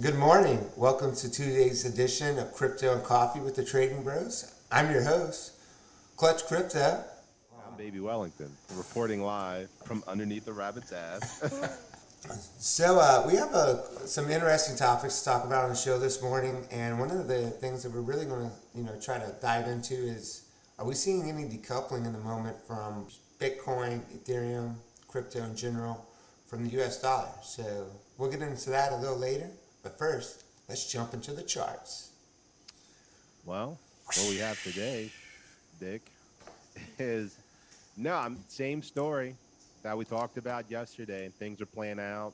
Good morning. Welcome to Tuesday's edition of Crypto and Coffee with the Trading Bros. I'm your host, Clutch Crypto. I'm Baby Wellington, reporting live from underneath the rabbit's ass. So we have some interesting topics to talk about on the show this morning, and one of the things that we're really going to, try to dive into is: are we seeing any decoupling in the moment from Bitcoin, Ethereum, crypto in general, from the U.S. dollar? So we'll get into that a little later, but first, let's jump into the charts. Well, what we have today, Dick, is same story that we talked about yesterday, and things are playing out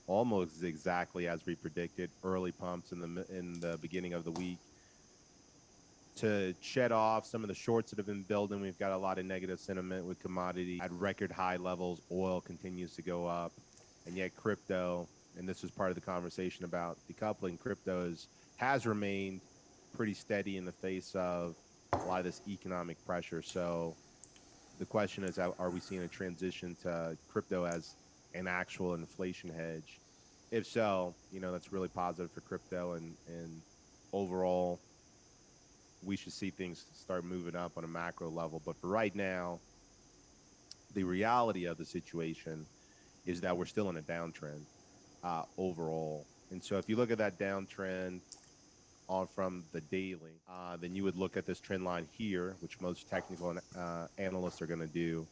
almost exactly as we predicted. Early pumps in the beginning of the week to shed off some of the shorts that have been building. We've got a lot of negative sentiment with commodity at record high levels. Oil continues to go up, and yet crypto, and this was part of the conversation about decoupling, has remained pretty steady in the face of a lot of this economic pressure. So the question is, are we seeing a transition to crypto as an actual inflation hedge? If so, that's really positive for crypto, and overall we should see things start moving up on a macro level. But for right now, the reality of the situation is that we're still in a downtrend overall. And so if you look at that downtrend on from the daily, then you would look at this trend line here, which most technical analysts are going to do.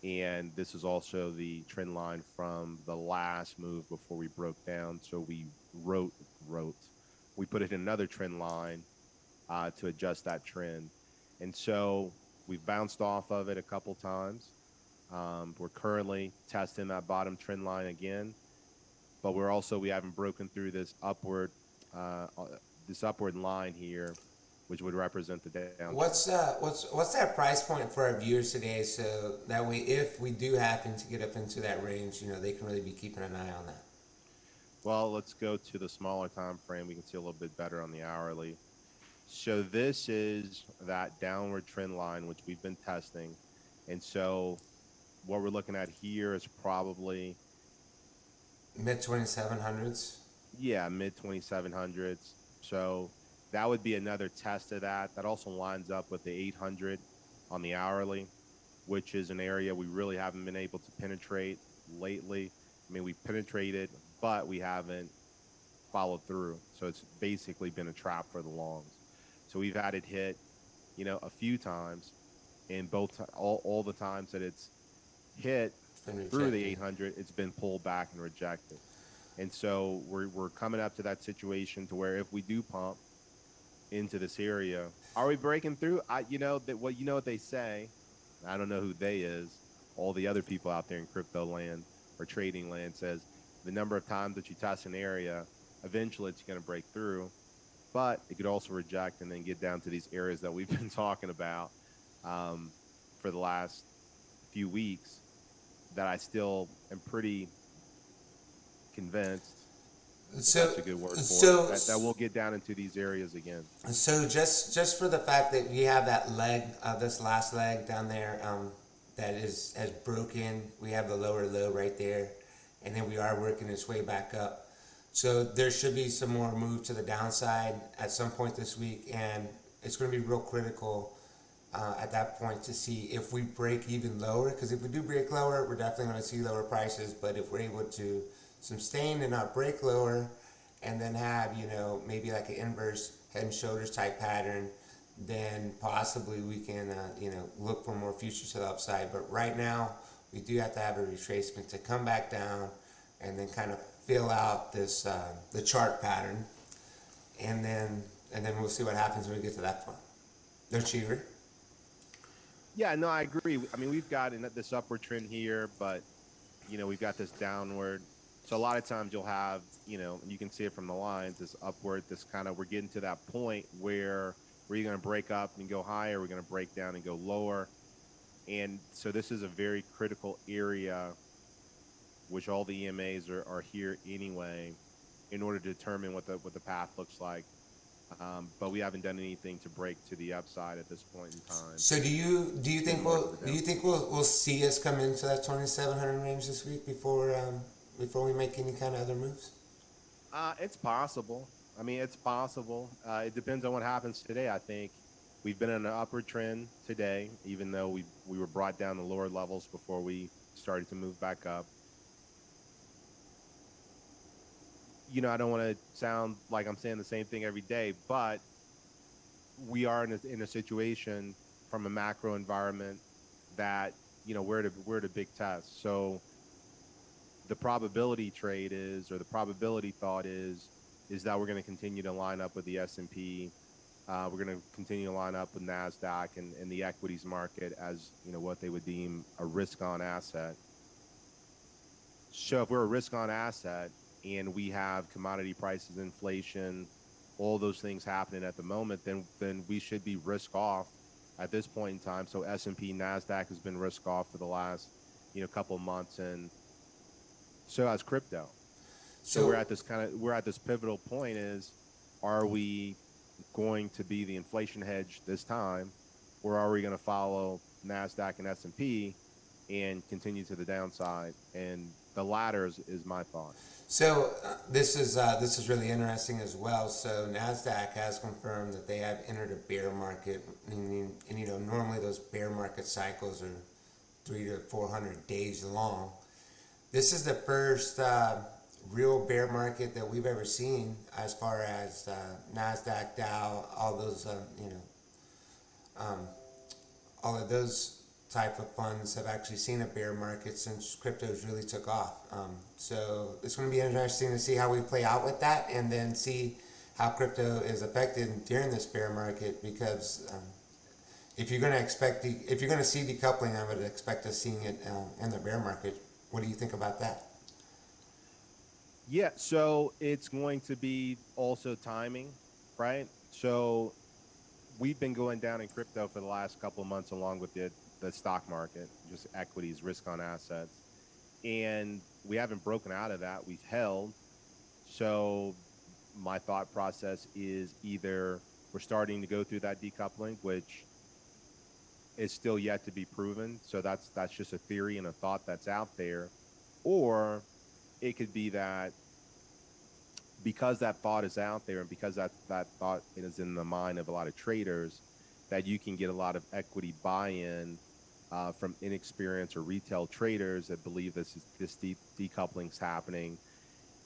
And this is also the trend line from the last move before we broke down. So we we put it in another trend line to adjust that trend. And so we've bounced off of it a couple times. We're currently testing that bottom trend line again, but we haven't broken through uh, this upward line here, which would represent the down. What's that price point for our viewers today? So that way, if we do happen to get up into that range, they can really be keeping an eye on that. Well, let's go to the smaller time frame. We can see a little bit better on the hourly. So this is that downward trend line, which we've been testing. And so what we're looking at here is probably, Mid 2700s. yeah, mid 2700s. So that would be another test of that. That also lines up with the 800 on the hourly, which is an area we really haven't been able to penetrate lately. I mean, we penetrated, but we haven't followed through. So it's basically been a trap for the longs. So we've had it hit, a few times, and all the times that it's hit through the 800, it's been pulled back and rejected. And so we're coming up to that situation to where if we do pump into this area, are we breaking through? What they say. I don't know who they is. All the other people out there in crypto land or trading land says the number of times that you test an area, eventually it's going to break through. But it could also reject and then get down to these areas that we've been talking about for the last few weeks, that I still am pretty convinced, So, that's a good word for so, it, that we'll get down into these areas again. so just for the fact that we have that leg, this last leg down there, that has broken. We have the lower low right there, and then we are working its way back up. So there should be some more move to the downside at some point this week, and it's going to be real critical at that point to see if we break even lower. Because if we do break lower, we're definitely going to see lower prices. But if we're able to sustain and not break lower, and then have maybe like an inverse head and shoulders type pattern, then possibly we can look for more future to the upside. But right now, we do have to have a retracement to come back down, and then kind of fill out this the chart pattern, and then we'll see what happens when we get to that point. Don't you agree? Yeah, no, I agree. I mean, we've got this upward trend here, but we've got this downward. So a lot of times you'll have, you can see it from the lines, this upward, this kind of, we're getting to that point where you're going to break up and go higher, we're going to break down and go lower. And so this is a very critical area, which all the EMAs are here anyway, in order to determine what the path looks like. But we haven't done anything to break to the upside at this point in time. So do you think we'll see us come into that 2700 range this week before we make any kind of other moves? It's possible. I mean, it's possible. It depends on what happens today. I think we've been in an upward trend today, even though we were brought down to lower levels before we started to move back up. I don't want to sound like I'm saying the same thing every day, but we are in a situation from a macro environment that we're at a big test. So the probability trade is, or the probability thought is that we're going to continue to line up with the S&P. We're going to continue to line up with Nasdaq and the equities market as what they would deem a risk-on asset. So if we're a risk-on asset and we have commodity prices, inflation, all those things happening at the moment, then we should be risk off at this point in time. So S&P, Nasdaq has been risk off for the last couple of months, and so has crypto. So So we're at this pivotal point: is are we going to be the inflation hedge this time, or are we going to follow Nasdaq and S&P and continue to the downside? And the latter is my thought. this is really interesting as well. So Nasdaq has confirmed that they have entered a bear market, and normally those bear market cycles are 300 to 400 days long. This is the first real bear market that we've ever seen, as far as Nasdaq, Dow, all those um, all of those type of funds have actually seen a bear market since cryptos really took off. So it's going to be interesting to see how we play out with that, and then see how crypto is affected during this bear market. Because if you're going to see decoupling, I would expect us seeing it in the bear market. What do you think about that? Yeah, so it's going to be also timing, right? So we've been going down in crypto for the last couple of months, along with the stock market, just equities, risk on assets, and we haven't broken out of that. We've held. So my thought process is either we're starting to go through that decoupling, which is still yet to be proven. So that's just a theory and a thought that's out there, or it could be that because that thought is out there and because that thought is in the mind of a lot of traders, that you can get a lot of equity buy-in from inexperienced or retail traders that believe this decoupling is happening,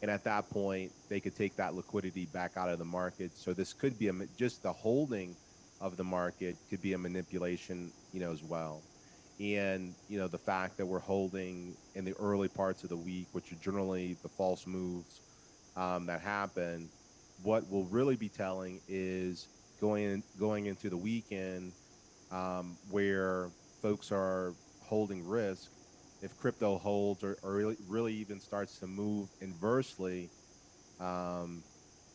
and at that point they could take that liquidity back out of the market. So this could be just the holding of the market could be a manipulation, as well. And the fact that we're holding in the early parts of the week, which are generally the false moves that happen, what will really be telling is going into the weekend, where folks are holding risk. If crypto holds, or really even starts to move inversely um,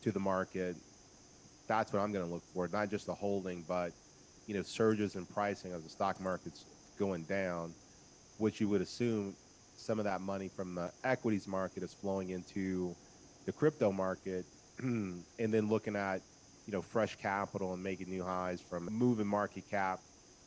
to the market, that's what I'm going to look for. Not just the holding, but surges in pricing as the stock market's going down, which you would assume some of that money from the equities market is flowing into the crypto market, and then looking at fresh capital and making new highs from moving market cap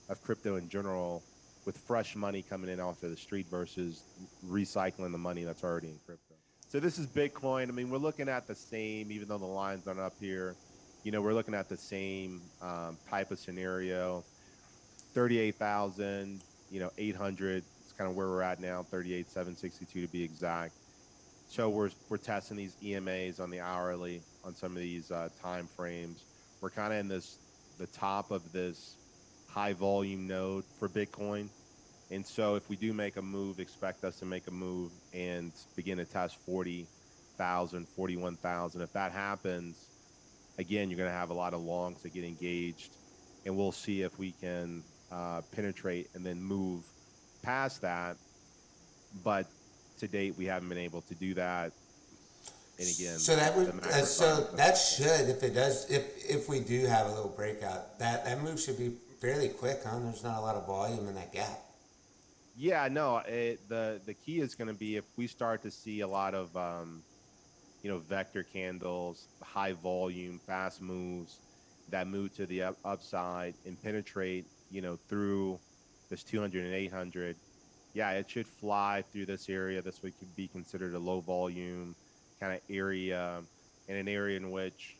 of crypto in general, with fresh money coming in off of the street versus recycling the money that's already in crypto. So this is Bitcoin. I mean, we're looking at the same, even though the lines aren't up here. We're looking at the same type of scenario. 38,000, 800. It's kind of where we're at now. 38,762 to be exact. So we're testing these EMAs on the hourly on some of these time frames. We're kind of in the top of this high volume node for Bitcoin. And so if we do make a move, expect us to make a move and begin to test 40,000, 41,000. If that happens, again, you're going to have a lot of longs that get engaged, and we'll see if we can penetrate and then move past that. But to date, we haven't been able to do that. And again, So that the would macro so environment's that affecting. should, if it does, if we do have a little breakout, that move should be fairly quick, huh? There's not a lot of volume in that gap. Yeah, no, the key is going to be if we start to see a lot of vector candles, high volume, fast moves that move to the upside and penetrate, through this 200 and 800. Yeah, it should fly through this area. This would be considered a low volume kind of area. in an area in which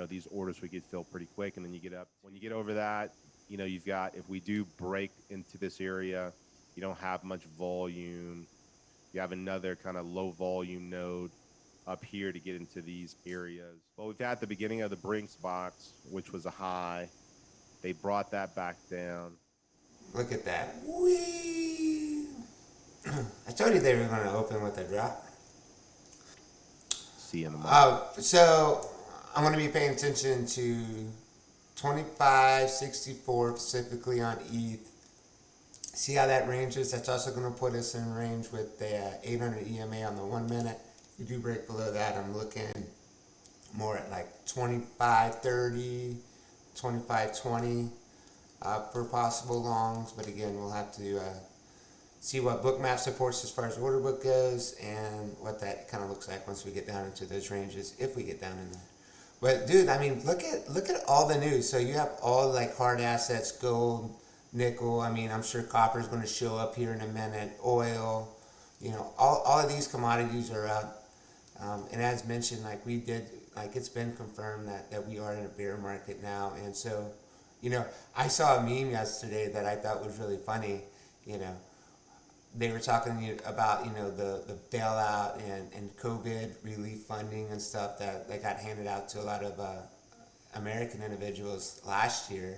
these orders would get filled pretty quick. And then you get up when you get over that, you've got, if we do break into this area, you don't have much volume. You have another kind of low volume node up here to get into these areas. Well, we've had the beginning of the Brinks box, which was a high. They brought that back down. Look at that. Whee! I told you they were going to open with a drop. See in a moment. So I'm going to be paying attention to 25.64 specifically on ETH. See how that ranges. That's also going to put us in range with the 800 EMA on the 1 minute. If we do break below that, I'm looking more at like 25.30, 25.20 for possible longs. But again, we'll have to see what bookmap supports as far as order book goes and what that kind of looks like once we get down into those ranges, if we get down in there. But dude, I mean, look at all the news. So you have all like hard assets, gold, nickel. I mean, I'm sure copper is going to show up here in a minute. Oil, all of these commodities are up. And as mentioned, like we did, like it's been confirmed that we are in a bear market now. And so, I saw a meme yesterday that I thought was really funny. You know, they were talking about the bailout and COVID relief funding and stuff that they got handed out to a lot of American individuals last year,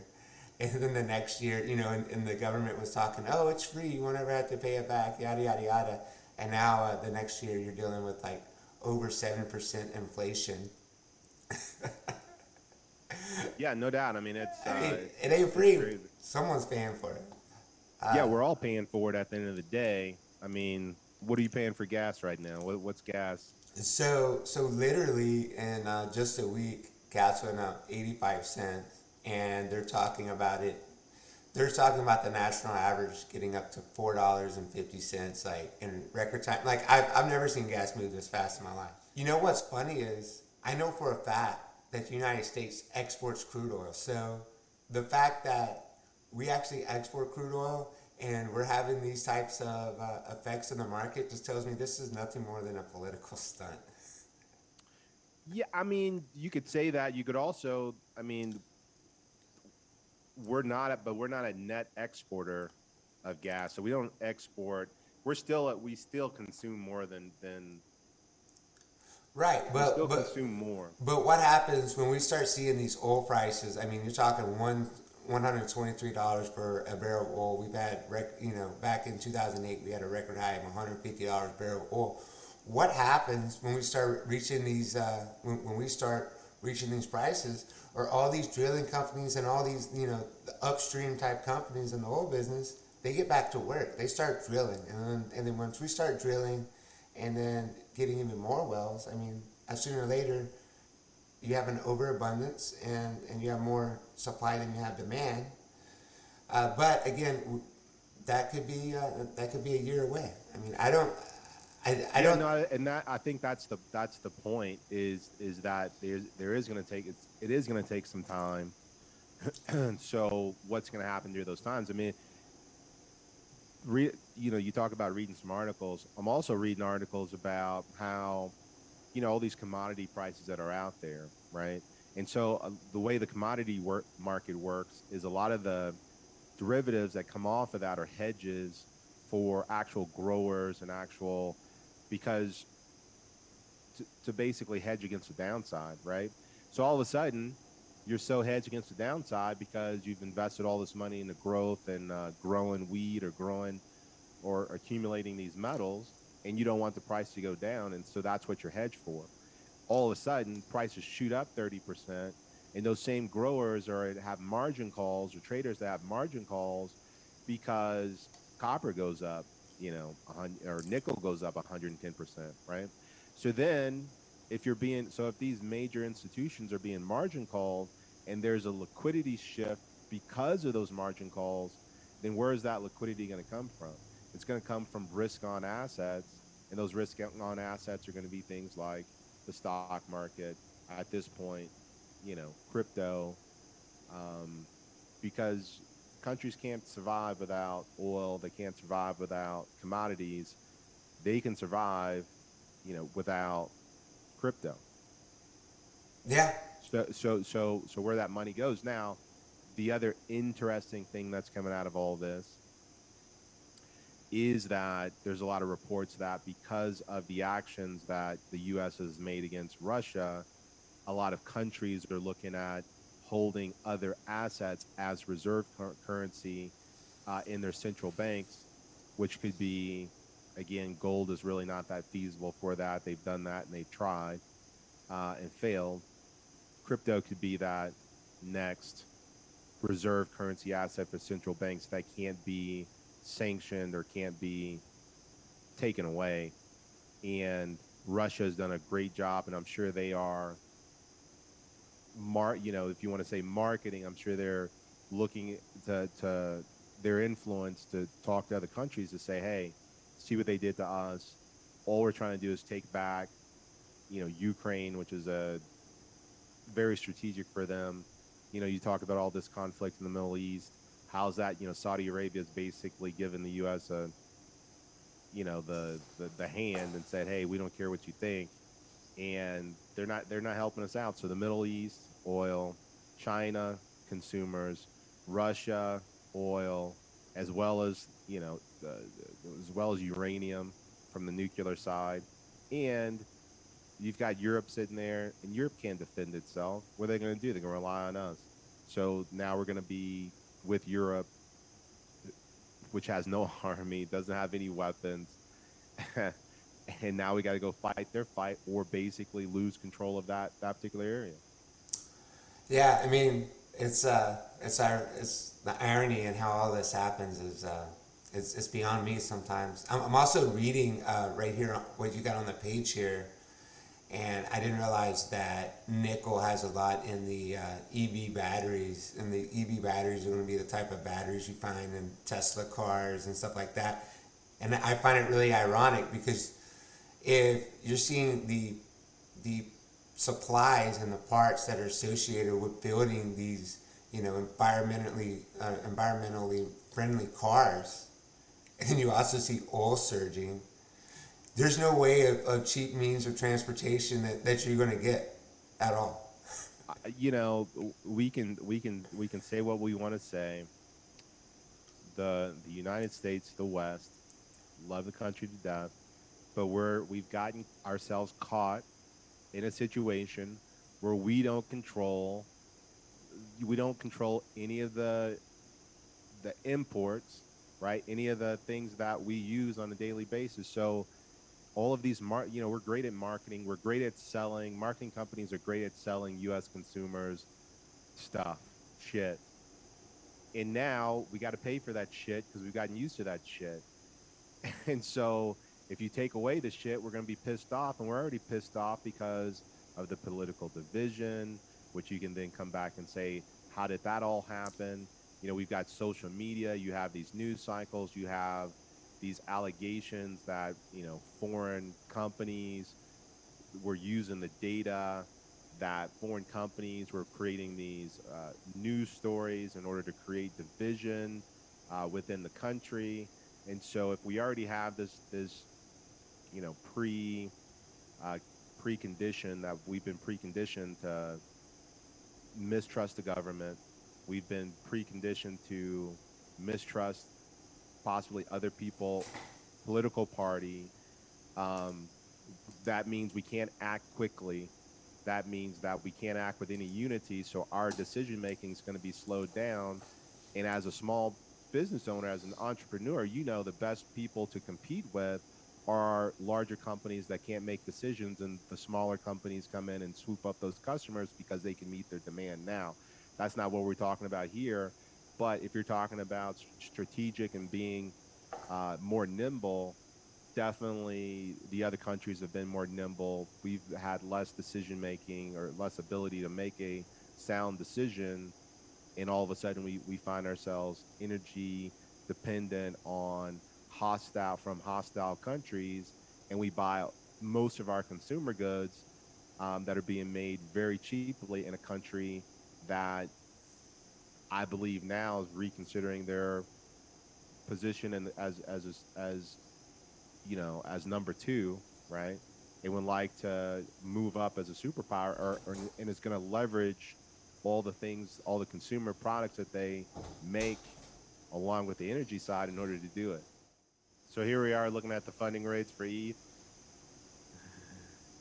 and then the next year, and the government was talking, oh, it's free, you won't ever have to pay it back, yada yada yada, and now the next year you're dealing with like over 7% inflation. Yeah, no doubt. I mean, I mean, it ain't it's free. crazy. Someone's paying for it. Yeah, Uh, we're all paying for it at the end of the day. I mean, what are you paying for gas right now? What's gas? So literally in just a week, gas went up 85 cents, and they're talking about it. They're talking about the national average getting up to $4.50, like in record time. Like I've never seen gas move this fast in my life. You know what's funny is I know for a fact that the United States exports crude oil. So the fact that we actually export crude oil and we're having these types of effects in the market just tells me this is nothing more than a political stunt. Yeah, I mean, you could say that. You could also, I mean, we're not a net exporter of gas, so we don't export. We still consume more than Right, we but still but consume more. but what happens when we start seeing these oil prices? I mean, you're talking $123 for a barrel of oil. We've had back in 2008 we had a record high of $150 a barrel of oil. What happens when we start reaching these when we start reaching these prices? Or all these drilling companies and all these the upstream type companies in the oil business, they get back to work. They start drilling, and then once we start drilling and then getting even more wells, I mean, sooner or later, you have an overabundance and you have more supply than you have demand. But again, that could be a year away. I mean, I Yeah, don't. no, and that I think that's the point is that there is going to take it is going to take some time. So what's going to happen during those times? I mean, you talk about reading some articles. I'm also reading articles about how all these commodity prices that are out there, right? And so the way the market works is a lot of the derivatives that come off of that are hedges for actual growers and actual because to basically hedge against the downside, right? So all of a sudden, you're so hedged against the downside because you've invested all this money into growth and growing weed or growing or accumulating these metals, and you don't want the price to go down, and so that's what you're hedged for. All of a sudden, prices shoot up 30%, and those same growers are have margin calls or traders that have margin calls because copper goes up, or nickel goes up 110%, right? So then, if these major institutions are being margin called and there's a liquidity shift because of those margin calls, then where is that liquidity going to come from? It's going to come from risk on assets, and those risk on assets are going to be things like the stock market at this point, crypto, um, because countries can't survive without oil, they can't survive without commodities, they can survive, without crypto. Yeah. So where that money goes now, the other interesting thing that's coming out of all this is that there's a lot of reports that because of the actions that the US has made against Russia, a lot of countries are looking at holding other assets as reserve currency in their central banks, which could be, again, gold is really not that feasible for that. They've done that and they've tried and failed. Crypto could be that next reserve currency asset for central banks that can't be sanctioned or can't be taken away. And Russia has done a great job, and I'm sure they are if you want to say marketing, I'm sure they're looking to their influence to talk to other countries to say, hey, see what they did to us. All we're trying to do is take back, Ukraine, which is a very strategic for them. You talk about all this conflict in the Middle East. How's that? Saudi Arabia has basically given the U.S. The hand and said, hey, we don't care what you think, and they're not helping us out. So the Middle East, oil; China, consumers; Russia, oil, as well as as well as uranium from the nuclear side, and you've got Europe sitting there, and Europe can't defend itself. What are they going to do? They're going to rely on us. So now we're going to be with Europe, which has no army, doesn't have any weapons, and now we got to go fight their fight or basically lose control of that particular area. Yeah, I mean, it's the irony in how all this happens is it's beyond me sometimes. I'm also reading right here what you got on the page here, and I didn't realize that nickel has a lot in the EV batteries, and the EV batteries are going to be the type of batteries you find in Tesla cars and stuff like that. And I find it really ironic because if you're seeing the supplies and the parts that are associated with building these, environmentally friendly cars, and you also see oil surging, there's no way of cheap means of transportation that you're going to get at all. We can say what we want to say. The United States, the West, love the country to death, but we've gotten ourselves caught in a situation where we don't control any of the imports, right? Any of the things that we use on a daily basis. So all of these we're great at marketing, we're great at selling. Marketing companies are great at selling US consumers stuff, shit. And now we got to pay for that shit because we've gotten used to that shit. And so if you take away the shit, we're going to be pissed off. And we're already pissed off because of the political division, which you can then come back and say, how did that all happen? We've got social media, you have these news cycles, you have these allegations that, foreign companies were using the data, that foreign companies were creating these news stories in order to create division within the country. And so if we already have this you know pre uh, precondition that we've been preconditioned to mistrust the government, we've been preconditioned to mistrust possibly other people, political party. um, that means we can't act quickly. That means that we can't act with any unity. So our decision making is going to be slowed down. And as a small business owner, as an entrepreneur, the best people to compete with are larger companies that can't make decisions, and the smaller companies come in and swoop up those customers because they can meet their demand now. That's not what we're talking about here. But if you're talking about strategic and being more nimble, definitely the other countries have been more nimble. We've had less decision making or less ability to make a sound decision, and all of a sudden we find ourselves energy dependent on hostile countries, and we buy most of our consumer goods that are being made very cheaply in a country that I believe now is reconsidering their position and as number two, right? They would like to move up as a superpower, and it's going to leverage all the things, all the consumer products that they make, along with the energy side, in order to do it. So here we are looking at the funding rates for ETH.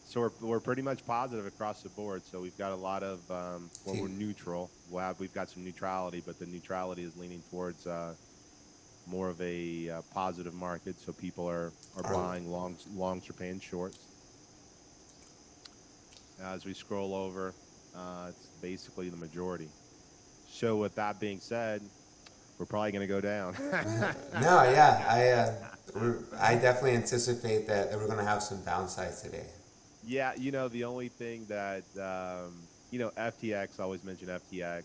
So we're pretty much positive across the board. So we've got a lot of well, we're neutral. We've got some neutrality, but the neutrality is leaning towards more of a positive market. So people are buying longs are paying shorts. As we scroll over, it's basically the majority. So with that being said, we're probably going to go down. No, yeah, I definitely anticipate that we're going to have some downsides today. Yeah, the only thing that FTX, I always mention FTX.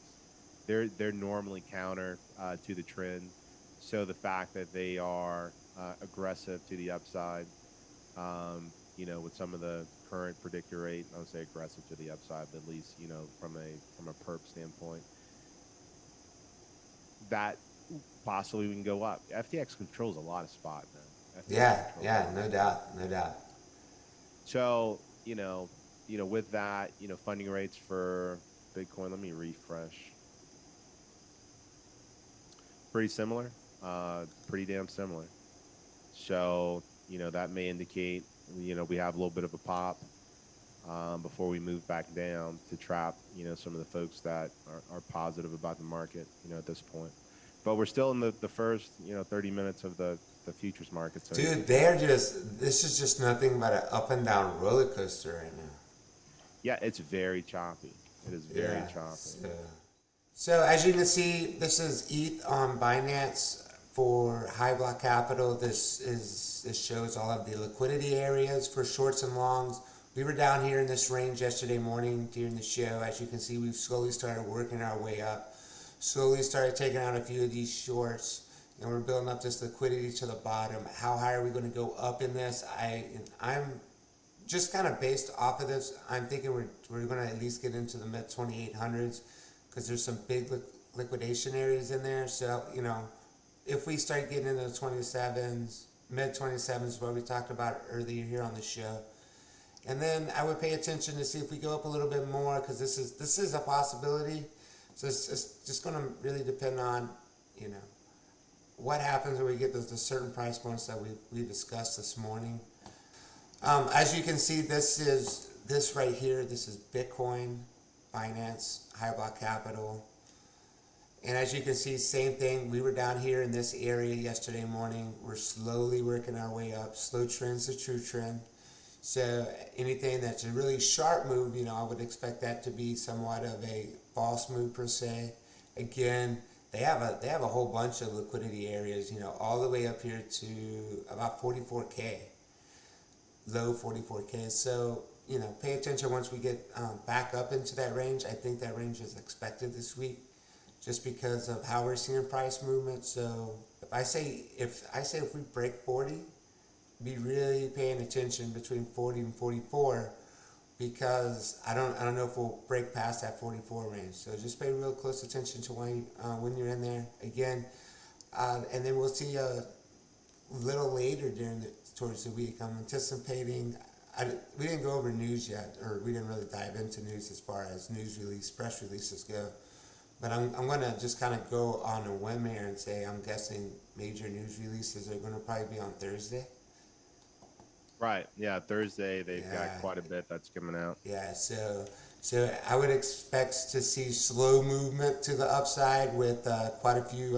They're normally counter to the trend. So the fact that they are aggressive to the upside, with some of the current predictor rate, I would say aggressive to the upside, but at least from a perp standpoint, that possibly we can go up. FTX controls a lot of spot, man. FTX Yeah, controls a yeah, lot of no spot. doubt, no doubt. So, with that, funding rates for Bitcoin, let me refresh. Pretty similar, pretty damn similar. So, that may indicate, we have a little bit of a pop before we move back down to trap, some of the folks that are positive about the market, at this point. But we're still in the first, 30 minutes of the futures market. So Dude, this is just nothing but an up and down roller coaster right now. yeah, it's very choppy. It is very Yeah. choppy. So as you can see, this is ETH on Binance for high block capital. This shows all of the liquidity areas for shorts and longs. We were down here in this range yesterday morning during the show. As you can see, we've slowly started working our way up. Slowly started taking out a few of these shorts, and we're building up this liquidity to the bottom. How high are we going to go up in this? I'm just kind of based off of this. I'm thinking we're going to at least get into the mid 2800s because there's some big liquidation areas in there. So if we start getting into the 27s, mid 27s, what we talked about earlier here on the show. And then I would pay attention to see if we go up a little bit more because this is a possibility. So it's just going to really depend on, what happens when we get to the certain price points that we discussed this morning. As you can see, this right here. This is Bitcoin, Binance, High Block Capital. And as you can see, same thing. We were down here in this area yesterday morning. We're slowly working our way up. Slow trend's the true trend. So anything that's a really sharp move, I would expect that to be somewhat of a false move per se. Again, they have a whole bunch of liquidity areas, all the way up here to about 44K, low 44K. So pay attention once we get back up into that range. I think that range is expected this week, just because of how we're seeing price movement. So if I say if we break 40. Be really paying attention between 40 and 44 because I don't know if we'll break past that 44 range. So just pay real close attention to when you're in there again, and then we'll see a little later towards the week. I'm anticipating. We didn't go over news yet, or we didn't really dive into news as far as press releases go. But I'm going to just kind of go on a whim here and say I'm guessing major news releases are going to probably be on Thursday. Right. Yeah. Thursday, they've got quite a bit that's coming out. Yeah. So I would expect to see slow movement to the upside with quite a few,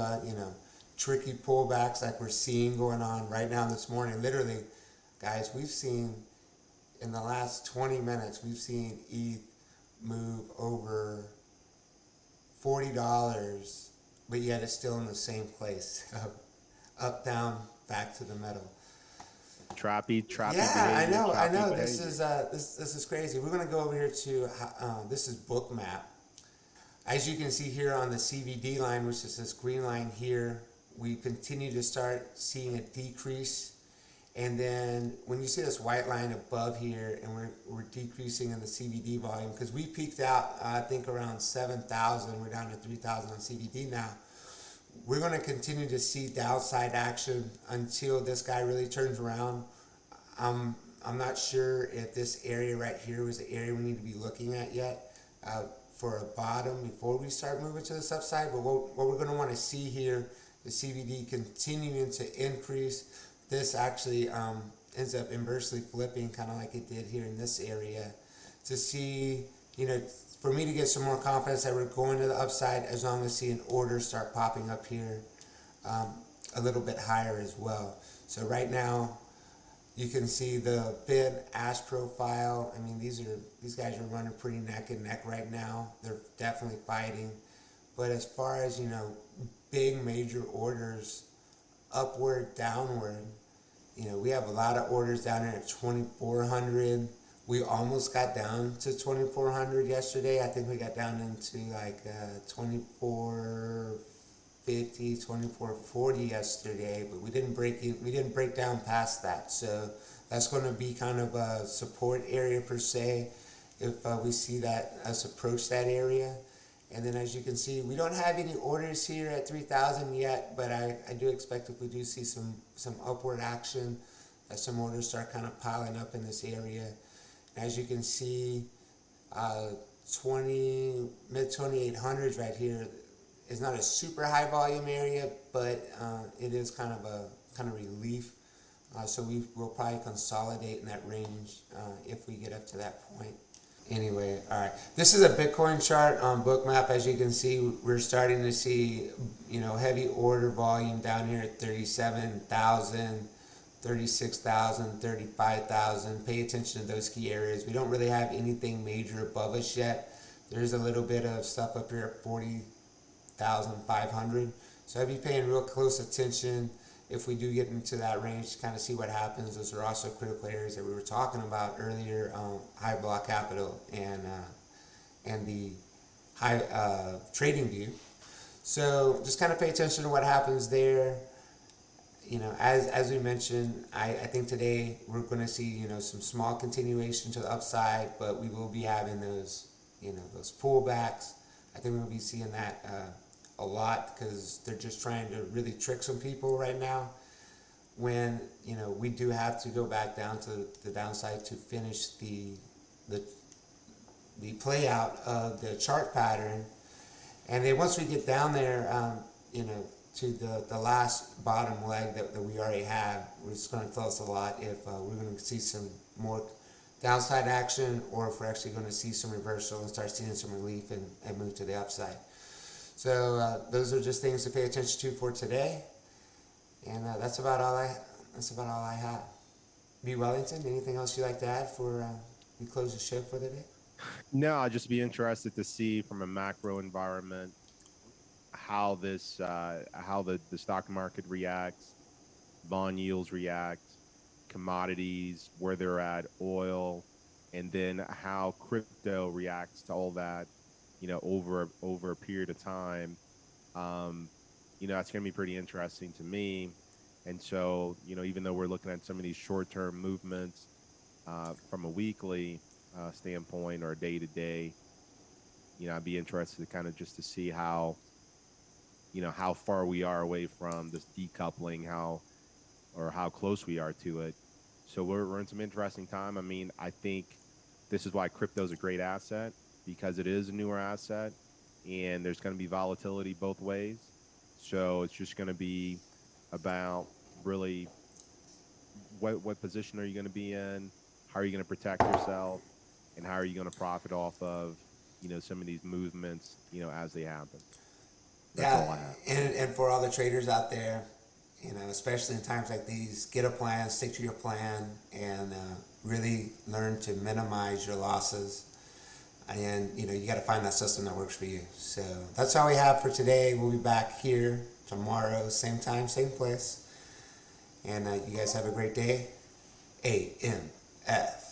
tricky pullbacks like we're seeing going on right now this morning. Literally, guys, we've seen in the last 20 minutes, we've seen ETH move over $40, but yet it's still in the same place. Up, down, back to the middle. Choppy. Yeah, I know. Behavior. This is crazy. We're gonna go over here to this is Bookmap. As you can see here on the CVD line, which is this green line here, we continue to start seeing a decrease, and then when you see this white line above here, and we're decreasing in the CVD volume because we peaked out I think around 7,000. We're down to 3,000 on CVD now. We're going to continue to see downside action until this guy really turns around. I'm I'm not sure if this area right here was the area we need to be looking at yet for a bottom before we start moving to the subside. But what we're going to want to see here is CVD continuing to increase. This actually ends up inversely flipping, kind of like it did here in this area, to see, for me to get some more confidence that we're going to the upside, as long as seeing orders start popping up here a little bit higher as well. So right now, you can see the bid ash profile. I mean, these guys are running pretty neck and neck right now. They're definitely fighting. But as far as, big major orders, upward, downward, we have a lot of orders down there at 2,400. We almost got down to 2,400 yesterday. I think we got down into like 2,450, 2,440 yesterday, but we didn't break down past that. So that's going to be kind of a support area per se if we see that us approach that area. And then, as you can see, we don't have any orders here at 3,000 yet, but I do expect if we do see some upward action, that some orders start kind of piling up in this area. As you can see, mid 2800s right here is not a super high volume area, but it is kind of relief. So we'll probably consolidate in that range if we get up to that point. Anyway, all right. This is a Bitcoin chart on Bookmap. As you can see, we're starting to see, heavy order volume down here at 37,000, 36,000, 35,000. Pay attention to those key areas. We don't really have anything major above us yet. There's a little bit of stuff up here at 40,500. So I'd be paying real close attention if we do get into that range to kind of see what happens. Those are also critical areas that we were talking about earlier, high block capital and the high trading view. So just kind of pay attention to what happens there. As we mentioned, I think today we're going to see, some small continuation to the upside, but we will be having those pullbacks. I think we'll be seeing that a lot because they're just trying to really trick some people right now when, we do have to go back down to the downside to finish the play out of the chart pattern. And then once we get down there, to the last bottom leg that we already have, it's going to tell us a lot if we're going to see some more downside action or if we're actually going to see some reversal and start seeing some relief and move to the upside. So those are just things to pay attention to for today, and that's about all I have. B. Wellington, anything else you'd like to add for we close the show for the day? No, I'd just be interested to see from a macro environment how how the stock market reacts, bond yields react, commodities, where they're at, oil, and then how crypto reacts to all that, over a period of time. Um, that's going to be pretty interesting to me. And so, even though we're looking at some of these short-term movements from a weekly standpoint or day to day, I'd be interested to kind of just to see how far we are away from this decoupling, how close we are to it. So we're in some interesting time. I mean, I think this is why crypto is a great asset because it is a newer asset and there's going to be volatility both ways. So it's just going to be about really what position are you going to be in? How are you going to protect yourself? And how are you going to profit off of, some of these movements, as they happen? That's all I have. And for all the traders out there, especially in times like these, get a plan, stick to your plan, and really learn to minimize your losses. And you got to find that system that works for you. So that's all we have for today. We'll be back here tomorrow, same time, same place. And you guys have a great day. AMF.